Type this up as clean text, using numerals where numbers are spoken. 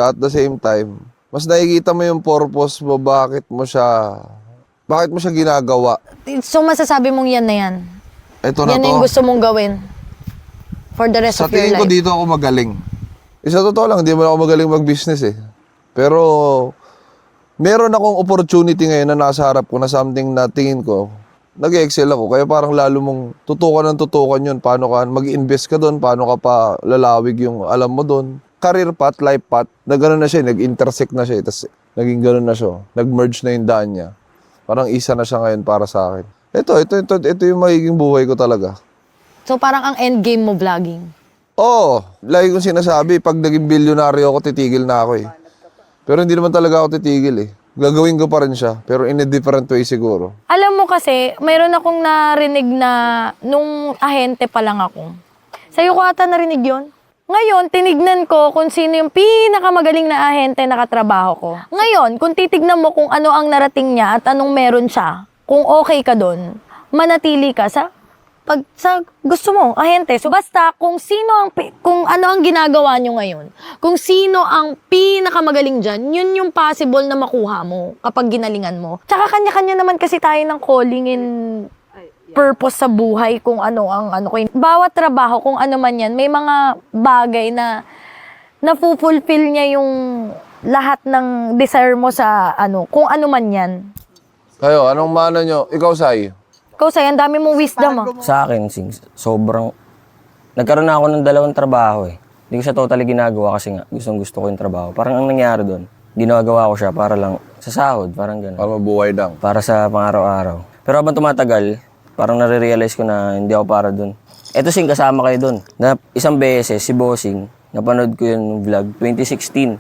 At the same time, mas nakikita mo yung purpose mo, bakit mo siya ginagawa. So masasabi mong yan na yan? Ito na Yan na to. yung gusto mong gawin for the rest Sa of your tingin ko life? dito ako magaling. Isa totoo lang, hindi mo ako magaling mag-business eh. Pero meron akong opportunity ngayon na nasa harap ko na something na tingin ko, nag-excel ako. Kaya parang lalo mong tutukan yun. Paano ka mag-invest ka doon, paano ka pa lalawig yung alam mo doon. Career path, life path, na gano'n na siya, nag-intersect na siya. Tapos naging gano'n na siya. Nag-merge na yung daan niya. Parang isa na siya ngayon para sa akin. Ito yung magiging buhay ko talaga. So parang ang endgame mo vlogging? Oo, lagi kong sinasabi, pag naging bilyonaryo ako, titigil na ako eh. Pero hindi naman talaga ako titigil eh. Gagawin ko pa rin siya, pero in a different way siguro. Alam mo kasi, mayroon akong narinig na nung ahente pa lang ako. Sa'yo ko ata narinig yun? Ngayon, tinignan ko kung sino yung pinakamagaling na ahente na katrabaho ko. Ngayon, kung titignan mo kung ano ang narating niya at anong meron siya, kung okay ka doon, manatili ka sa gusto mo, ahente. So basta kung ano ang ginagawa nyo ngayon, kung sino ang pinakamagaling dyan, yun yung possible na makuha mo kapag ginalingan mo. Tsaka kanya-kanya naman kasi tayo ng calling and purpose sa buhay kung ano ang ano ko. Bawat trabaho, kung ano man yan, may mga bagay na na-fulfill niya yung lahat ng desire mo sa kung ano man yan. Kayo, anong mano nyo? Ikaw, Sai. Ikaw, Say, ang dami mong wisdom, Sa akin, sobrang... Nagkaroon na ako ng 2 trabaho eh. Hindi ko siya totally ginagawa kasi nga gusto ko yung trabaho. Parang ang nangyari doon, ginagawa ko siya para lang sa sahod, parang gano'n. Para mabuhay lang. Para sa pang-araw-araw. Pero habang tumatagal, parang nare-realize ko na hindi ako para doon. Eto kasama kayo doon. Na isang beses, si Bossing, napanood ko yung vlog, 2016.